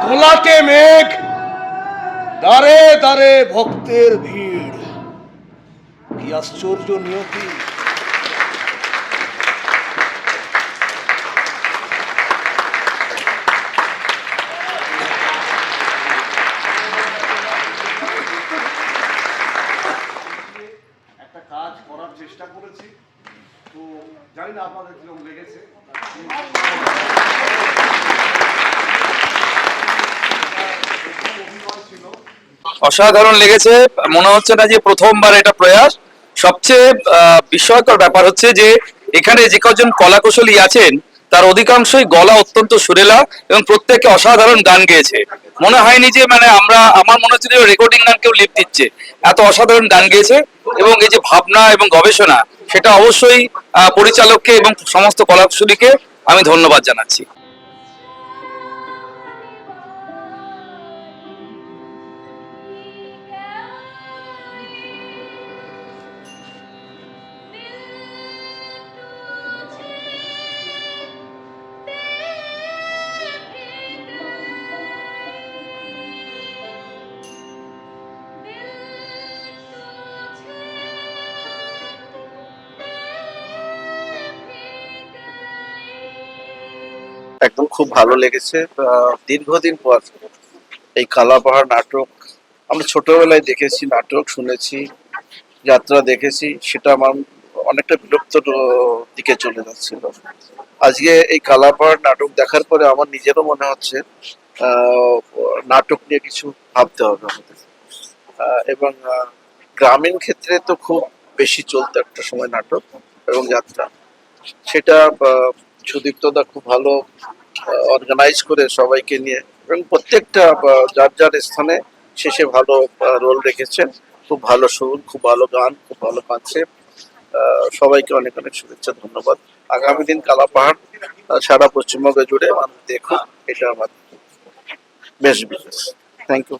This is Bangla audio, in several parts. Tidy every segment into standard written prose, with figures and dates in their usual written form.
গোলাটে মেঘ, দারে দারে ভক্তের ভিড়। কি আশ্চর্য নিয়তি! একটা কাজ করার চেষ্টা করেছি, তো জানি না আপনাদের কিরকম লেগেছে। অসাধারণ লেগেছে। মনে হচ্ছে না যে প্রথমবার এটা প্রয়াস। সবচেয়ে বিস্ময়কর ব্যাপার হচ্ছে যে এখানে যে কজন কলাকুশলী আছেন তার অধিকাংশই গলা অত্যন্ত সুরেলা এবং প্রত্যেকে অসাধারণ গান গেয়েছে। মনে হয়নি যে আমার মনে হচ্ছে যে রেকর্ডিং গান কেউ লিপ দিচ্ছে, এত অসাধারণ গান গেয়েছে। এবং এই যে ভাবনা এবং গবেষণা, সেটা অবশ্যই পরিচালককে এবং সমস্ত কলাকুশলীকে আমি ধন্যবাদ জানাচ্ছি। একদম খুব ভালো লেগেছে। দীর্ঘদিন পর এই কালাপাহাড় নাটক আমরা ছোটবেলায় দেখেছি, নাটক শুনেছি, যাত্রা দেখেছি, সেটা আমার অনেকটা বিলুপ্ত দিকে চলে যাচ্ছিল। আজকে এই কালাপাহাড় নাটক দেখার পরে আমার নিজেরও মনে হচ্ছে নাটক নিয়ে কিছু ভাবতে হবে আমাদের। এবং গ্রামীণ ক্ষেত্রে তো খুব বেশি চলতো একটা সময় নাটক এবং যাত্রা, সেটা সুদীপ্তদা খুব ভালো অর্গানাইজ করে সবাইকে নিয়ে, এবং প্রত্যেকটা যার যার স্থানে শেষে ভালো রোল রেখেছেন। খুব ভালো সুর, খুব ভালো গান, খুব ভালো কনসেপ্ট। সবাইকে অনেক অনেক শুভেচ্ছা, ধন্যবাদ। আগামী দিন কালাপাহাড় সারা পশ্চিমবঙ্গ জুড়ে মানুষ দেখুক, এটা আমার বেশ বিশেষ। Thank you.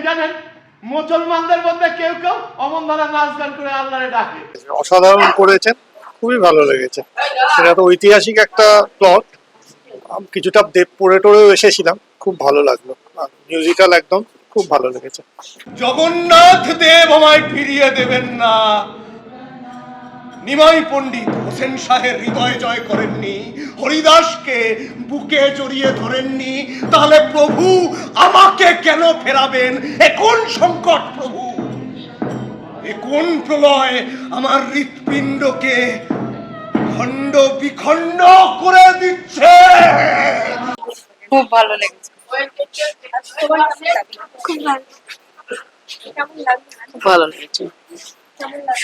জানেন মুসলমানদের মধ্যে কেউ কেউ অমন ধরা নাচ গান করে আল্লাহরে ডাকে। অসাধারণ করেছেন, খুবই ভালো লেগেছে। সেটা তো ঐতিহাসিক একটা প্লট, কিছুটা পড়ে টড়েও এসেছিলাম, খুব ভালো লাগলো। মিউজিক্যাল একদম খুব ভালো লেগেছে। জগন্নাথ দেব আমায় ফিরিয়ে দেবেন না। নিমাই পণ্ডিত হোসেন শাহের হৃদয় জয় করেননি, হরিদাসকে বুকে জড়িয়ে ধরেননি, তাহলে প্রভু আমাকে কেন ফেরাবেন? এ কোন সংকট প্রভু, এ কোন প্রলয় আমার হৃৎপিণ্ডকে খণ্ড বিখণ্ড করে দিচ্ছে। খুব ভালো লেগেছে, খুব ভালো লেগেছে,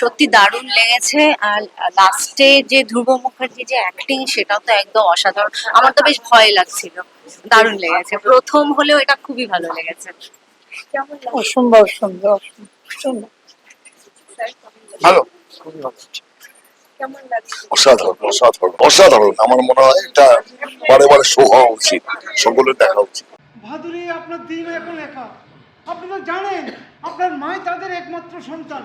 সত্যি দারুণ লেগেছে। আর লাস্টে যে ধ্রুব মুখার্জি যে অ্যাক্টিং, সেটাও তো একদম অসাধারণ। আমার তো বেশ ভয় লাগছিল, দারুণ লেগেছে। প্রথম হলেও এটা খুবই ভালো লেগেছে। অসম্ভব সুন্দর, সুন্দর, ভালো, অসাধারণ অসাধারণ অসাধারণ। আমার মনে হয় এটা বারে বারে শো হওয়া উচিত, সকলের দেখা উচিত। ভাদুরী, আপনার দিন এখন একা। আপনি তো জানেন আপনার মাই তাদের একমাত্র সন্তান।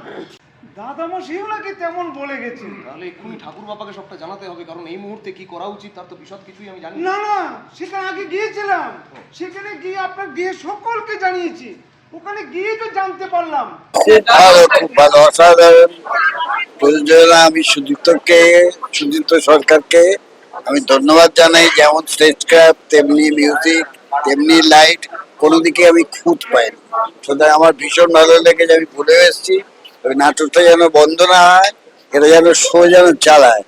দাদামশাইও নাকি তেমন বলে গেছে। তাহলে এক্ষুনি ঠাকুর বাবাকে সবটা জানাতে হবে, কারণ এই মুহূর্তে কি করা উচিত তার তো বিশদ কিছুই আমি জানি না না, সেখানে আগে গিয়েছিলাম, সেখানে গিয়ে আপনার গিয়ে সকলকে জানিয়েছি। ওখানে গিয়ে তো জানতে পারলাম। খুব ভালো, খুব ভালো, অসাধারণ। প্রযোজনা আমি সুদীপ্ত সরকারকে আমি ধন্যবাদ জানাই। যেমন স্টেজ ক্রাফট, তেমনি মিউজিক, তেমনি লাইট, কোনো দিকে আমি খুঁত পাইনি। সুতরাং আমার ভীষণ ভালো লেগেছে। আমি ভুলেও এসেছি ওই নাটকটা যেন বন্ধ না হয়, এটা যেন শো যেন চালায়।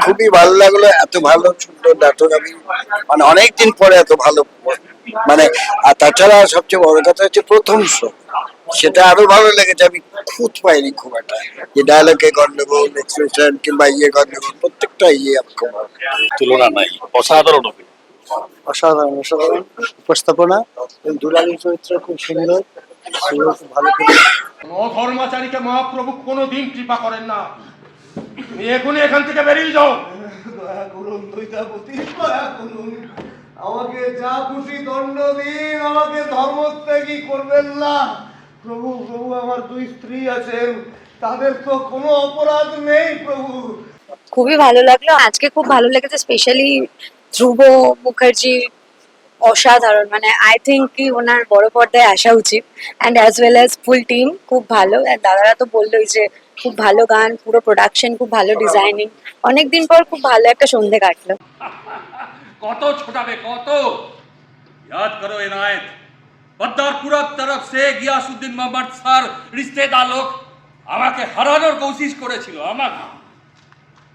খুবই ভালো লাগলো, এত ভালো সুন্দর নাটক আমি মানে অনেকদিন পরে এত ভালো মানে। আর তাছাড়া সবচেয়ে বড় কথা হচ্ছে প্রথম শো, সেটা আরো ভালো লেগেছে। আমি খুঁত পাইনি খুব একটা, যে ডায়লগে গন্ডগোল, এক্সপ্রেশন কিংবা গন্ডগোল, প্রত্যেকটা আমার খুব ভালো। তুলনা নাই, অসাধারণ অভিনয়। অসাধারণ, অসাধারণ উপস্থাপনা, দুলালী চরিত্র খুব সুন্দর, সেও খুব ভালো করেছে। অধর্মাচারীকে মহাপ্রভু কোনোদিন কৃপা করেন না। তুমি এখনই এখান থেকে বেরিয়ে যাও। দয়া করুন দৈতাপতি, দয়া করুন, আমাকে যা খুশি দণ্ড দিন, আমাকে ধর্মত্যাগী করবেন না। প্রভু প্রভু, আমার দুই স্ত্রী আছেন, তাদের তো কোনো অপরাধ নেই প্রভু। খুবই ভালো লাগলো আজকে, খুব ভালো লেগেছে। স্পেশালি ধ্রুব মুখার্জি অসাধারণ, মানে আই থিঙ্ক কি ওনার বড় পর্দায় আসা উচিত। And as well as full team খুব ভালো। দাদারা তো বললোই যে খুব ভালো গান, পুরো প্রোডাকশন খুব ভালো, ডিজাইনিং। অনেকদিন পর খুব ভালো একটা সন্ধে কাটলো। কত ছোটাবে কত? याद करो इनायत, बद्दारपुरा तरफ से গিয়াসউদ্দিন মোহাম্মদ স্যার रिश्तेदार लोग আমাকে হারানোর কোশিশ করেছিল আমাকে,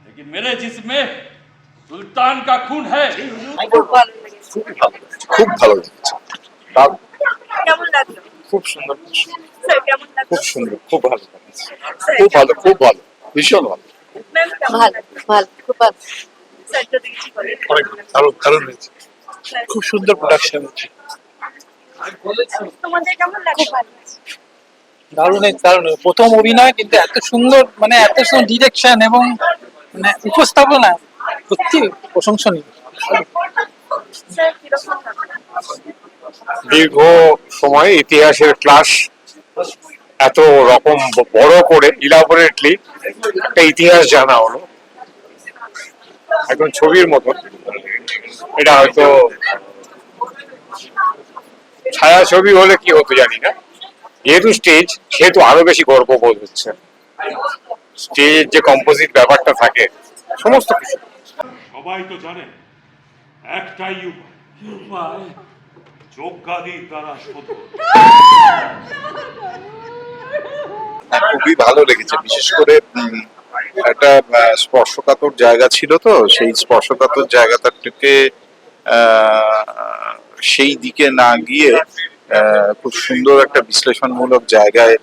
लेकिन मेरे जिस्म सुल्तान का खून है। খুব ভালো লেগেছে। খুব ভালো লেগেছে। কেমন লাগলো? খুব সুন্দর, স্যার কেমন লাগলো? খুব সুন্দর, খুব ভালো লেগেছে। খুব ভালো, খুব ভালো, ভীষণ ভালো। ম্যাম ভালো, ভালো, খুব ভালো। স্যার তো দেখছি বলেন। অনেক ভালো, দারুণ হয়েছে, খুব সুন্দর প্রোডাকশন হচ্ছে। তোমাদের কেমন লাগলো? ভালো। দারুণ, দারুণ প্রথম অভিনয়, কিন্তু এত সুন্দর, মানে এত সুন্দর ডিরেকশন এবং মানে উপস্থাপনা সত্যি প্রশংসনীয়। স্যার কিরকম লাগলো? দীর্ঘ সময় ইতিহাসের ক্লাস এত রকম বড় করে ইলাবোরেটলি একটা ইতিহাস জানা হলো এখন ছবির মতো। এটা হয়তো ছায়া ছবি হলে কি হতো জানি না, যেহেতু স্টেজ সেহেতু আরো বেশি গর্ববোধ হচ্ছে। স্টেজের যে কম্পোজিট ব্যাপারটা থাকে সমস্ত কিছু। সবাই তো জানেন একটাই উপায়, যজ্ঞাদির দ্বারা শোধ। খুবই ভালো লেগেছে, বিশেষ করে একটা স্পর্শকাতর জায়গা ছিল, তো সেই স্পর্শকাতর জায়গাটাকে সেই দিকে না গিয়ে খুব সুন্দর একটা বিশ্লেষণমূলক জায়গায়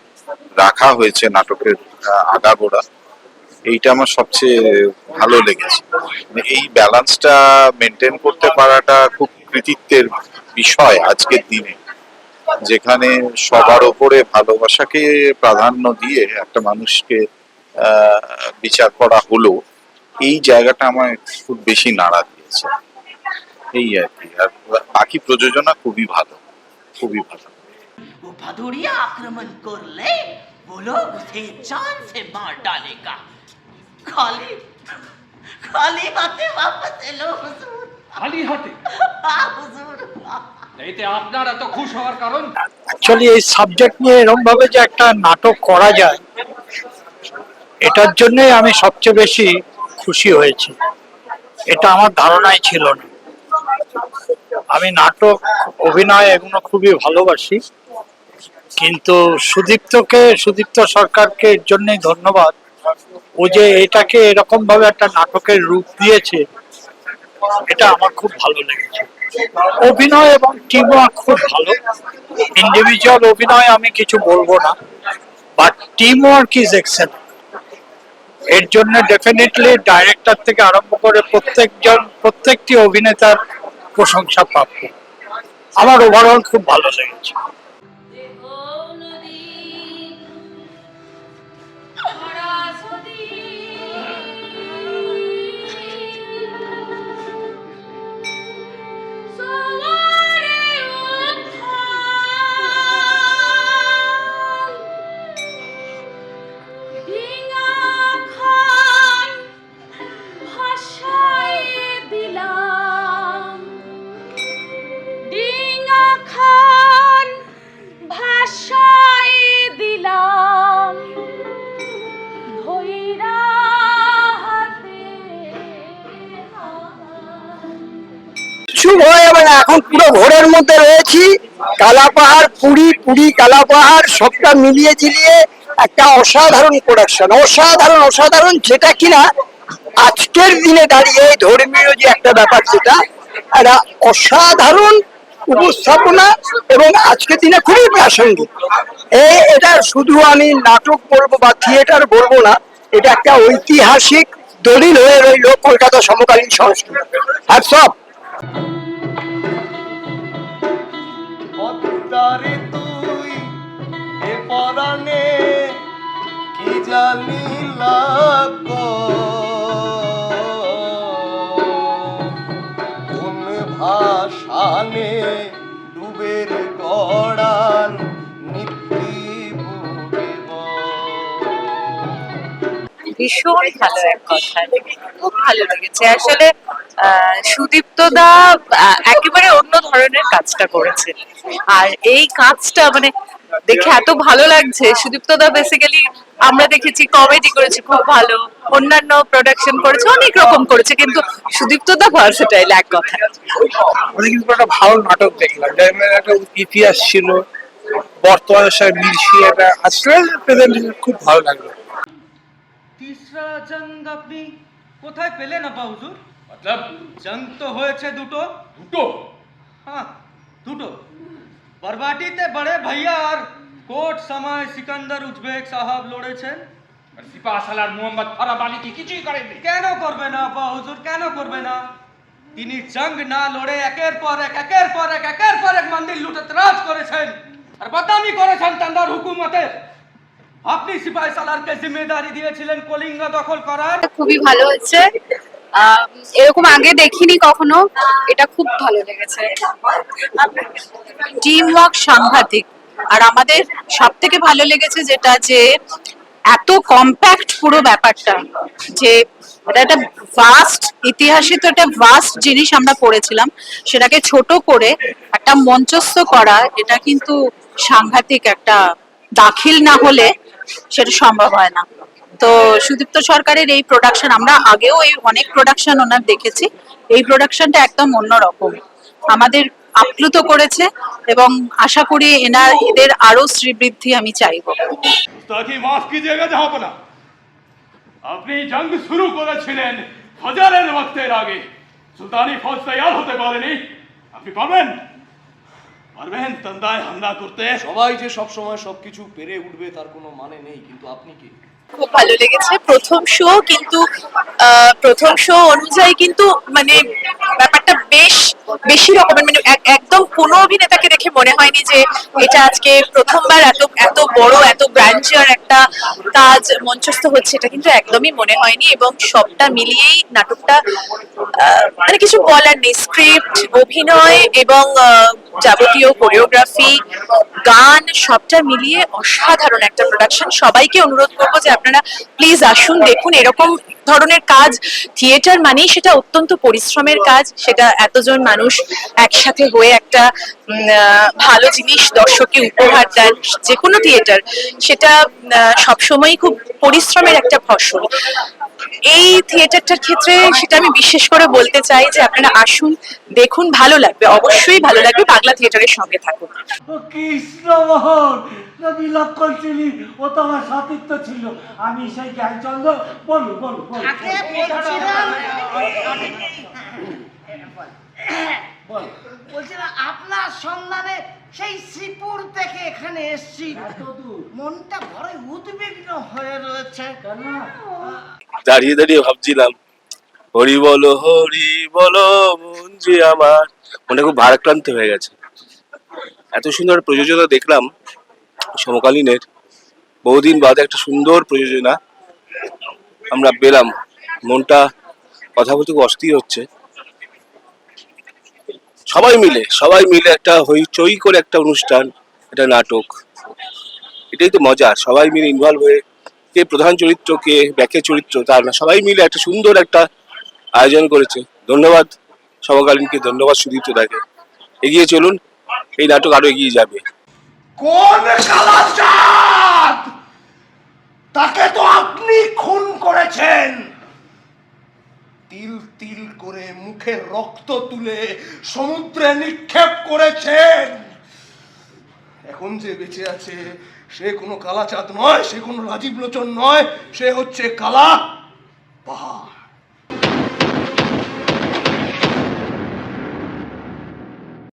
রাখা হয়েছে নাটকের আগাগোড়া। এইটা আমার সবচেয়ে ভালো লেগেছে। এই ব্যালেন্সটা মেনটেন করতে পারাটা খুব কৃতিত্বের বিষয় আজকের দিনে। যেখানে সবার ওপরে ভালোবাসাকে প্রাধান্য দিয়ে একটা মানুষকে বিচার করা হলো, এই জায়গাটা আমায় খুব বেশি নাড়া দিয়েছে। এই আর কি। আর বাকি প্রযোজনা খুবই ভালো, খুবই ভালো। वो भदौरिया आक्रमण कर ले, वो लोग उसे जान से मार डालेगा। खाली खाली हाथे वापस एलो हुजूर। খালি হাতে हाँ हुजूर। এতে আপনার এত খুশ হওয়ার কারণ? অ্যাকচুয়ালি এই সাবজেক্ট নিয়ে এরকম ভাবে যে একটা নাটক করা যায়, এটার জন্যই আমি সবচেয়ে বেশি খুশি হয়েছি। এটা আমার ধারণাই ছিল না। আমি নাটক, অভিনয় এগুলো খুবই ভালোবাসি, কিন্তু সুদীপ্ত সরকারকে এর জন্যই ধন্যবাদ। ও যে এটাকে এরকম ভাবে একটা নাটকের রূপ দিয়েছে, এটা আমার খুব ভালো লেগেছে। অভিনয় এবং টিম ওয়ার্ক খুব ভালো। ইন্ডিভিজুয়াল অভিনয় আমি কিছু বলবো না, but team work is excellent. এর জন্য ডেফিনেটলি ডাইরেক্টর থেকে আরম্ভ করে প্রত্যেকটি অভিনেতার প্রশংসা প্রাপ্য। আমার ওভারঅল খুব ভালো লেগেছে। শুভ এবং এখন পুরো ভোরের মধ্যে রয়েছি। কালাপাহাড় পুরী কালাপাহাড় সবটা মিলিয়ে ঝিলিয়ে একটা অসাধারণ প্রোডাকশন, অসাধারণ, যেটা কিনা আজকের দিনে দাঁড়িয়ে ধর্মীয় যে একটা ব্যাপার, যেটা একটা অসাধারণ উপস্থাপনা এবং আজকের দিনে খুবই প্রাসঙ্গিক। এটা শুধু আমি নাটক বলবো বা থিয়েটার বলবো না, এটা একটা ঐতিহাসিক দলিল হয়ে রইল কলকাতা সমকালীন সংস্কৃতি। Hats off. পদ্মারে তুই এ পরাণে কি জানি কোন ভাষানে ডুবের গড়ান ভীষণ ভালো এক কথা, খুব ভালো লেগেছে আসলে। সুদীপ্ত দা একেবারে অন্য ধরনের কাজটা করেছে, আর এই কাজটা মানে দেখে এত ভালো লাগছে। সুদীপ্ত দা বেসিক্যালি আমরা দেখেছি কমেডি করেছে খুব ভালো, অন্যান্য প্রোডাকশন করেছে, অনেক রকম করেছে, কিন্তু সুদীপ্ত দা ভার্সেটাইল এক কথা। আমি কিন্তু একটা ভালো নাটক দেখলাম, যার মধ্যে একটা ইতিহাস ছিল, বর্তমানের সাথে মিশিয়ে একটা আসলে প্রেজেন্টেশন খুব ভালো লাগলো। তিসরা জং আপনি কোথায় পেলেন আপা হুজুর? মতলব জং তো হয়েছে দুটো। দুটো? হ্যাঁ দুটো। বরবাটিতে বড়ে ভাইয়া আর কোট সময় সিকান্দার উজবেক সাহাব লড়েছেন। আর সিপাহ সালার মোহাম্মদ ফারাব আলী কি কিছুই করেননি? কেন করবে না আপা হুজুর, কেন করবে না? তিনি জং না লড়ে একের পর এক মন্দির লুটে ত্রাস করেছেন আর বদনামি করেছেন তান্দার হুকুমতের। আপনি সিপাহী সালারকে জিম্মেদারি দিয়েছিলেন কলিঙ্গ দখল করার। খুবই ভালো হচ্ছে, এরকম আগে দেখিনি কখনো, এটা খুব ভালো লেগেছে। টিম ওয়ার্ক সাংঘাতিক, আর আমাদের সব থেকে ভালো লেগেছে যেটা, যে এত কম্প্যাক্ট পুরো ব্যাপারটা, যে এটা একটা ভাস্ট ইতিহাসে তো একটা ভাস্ট জিনিস আমরা করেছিলাম, সেটাকে ছোট করে একটা মঞ্চস্থ করা, এটা কিন্তু সাংঘাতিক একটা দাখিল না হলে সেটা সম্ভব হয় না। তো সুদীপ্ত সরকারের এই প্রোডাকশন, আমরা আগেও এই অনেক প্রোডাকশন ওনার দেখেছি, এই প্রোডাকশনটা একদম অন্যরকম, আমাদের আপ্লুত করেছে এবং আশা করি এদের আরো শ্রীবৃদ্ধি আমি চাইবো। তাকে মাফ कीजिएगा জাহাপনা, আপনি জং শুরু করেছিলেন ফজরের ওয়াক্তের আগে, সুলতানি ফৌজ তৈরি হতে পারেনি। আপনি পারবেন তান্দায় হামলা করতে? সবাই যে সব সময় সবকিছু পেরে উঠবে তার কোনো মানে নেই, কিন্তু আপনি কি? খুব ভালো লেগেছে প্রথম শো, কিন্তু প্রথম শো অনুযায়ী কিন্তু মানে ব্যাপারটা বেশ বেশি রকমের, মানে একদম কোনো অভিনেতাকে দেখে মনে হয়নি যে এটা আজকে প্রথমবার এত এত বড় এত গ্র্যান্ডিয়ার একটা কাজ মঞ্চস্থ হচ্ছে, এটা কিন্তু একদমই মনে হয়নি। এবং সবটা মিলিয়েই নাটকটা মানে কিছু বলার নেই, স্ক্রিপ্ট, অভিনয় এবং যাবতীয় কোরিওগ্রাফি, গান সবটা মিলিয়ে অসাধারণ একটা প্রোডাকশন। সবাইকে অনুরোধ করবো যে আপনারা প্লিজ আসুন, দেখুন। এরকম ধরনের কাজ, থিয়েটার মানেই সেটা অত্যন্ত পরিশ্রমের কাজ, সেটা এতজন মানুষ একসাথে হয়ে একটা ভালো জিনিস দর্শককে উপহার দেন, যে কোনো থিয়েটার সেটা সবসময়ই খুব পরিশ্রমের একটা ফসল। এই থিয়েটারটার ক্ষেত্রে সেটা আমি বিশেষ করে বলতে চাই যে আপনারা আসুন, দেখুন, ভালো লাগবে, অবশ্যই ভালো লাগবে। বাংলা থিয়েটারের সঙ্গে থাকুন। কৃষ্ণমোহন না বিলক্ষণ ছিলি, ও তো আমার সতীর্থ ছিল। আমি সেই জ্ঞানচন্দ্র। বলু বলু বলু। আগে বলছিলাম আপনার সন্ধানে সেই শ্রীপুর থেকে এখানে এসছি, মনটা বড় উদ্বিগ্ন হয়ে রয়েছে। দাঁড়িয়ে দাঁড়িয়ে ভাবছিলাম, হরি বলো মন যে আমার, মনটা খুব ভারাক্রান্ত হয়ে গেছে। এত সুন্দর প্রযোজনা দেখলাম সমকালীনের, বহুদিন বাদে একটা সুন্দর প্রযোজনা আমরা পেলাম। মনটা কথা বলতে খুব অস্থির হচ্ছে। সবাই মিলে একটা হইচই করে একটা অনুষ্ঠান, একটা নাটক, এটাই তো মজা। সবাই মিলে ইনভলভ হয়ে, কে প্রধান চরিত্র কে ব্যাকের চরিত্র তার না, সবাই মিলে একটা সুন্দর একটা আয়োজন করেছে। ধন্যবাদ সমকালীনকে, ধন্যবাদ সুদীপ্ত দাকে। এগিয়ে চলুন, এই নাটক আরো এগিয়ে যাবে। কোন কালাচাঁদ? তাকে তো আপনি খুন করেছেন। তিল তিল করে মুখে রক্ত তুলে সমুদ্রে নিক্ষেপ করেছেন। এখন যে বেঁচে আছে সে কোনো কালাচাঁদ নয়, সে কোনো রাজীব লোচন নয়, সে হচ্ছে কালা পাহাড়।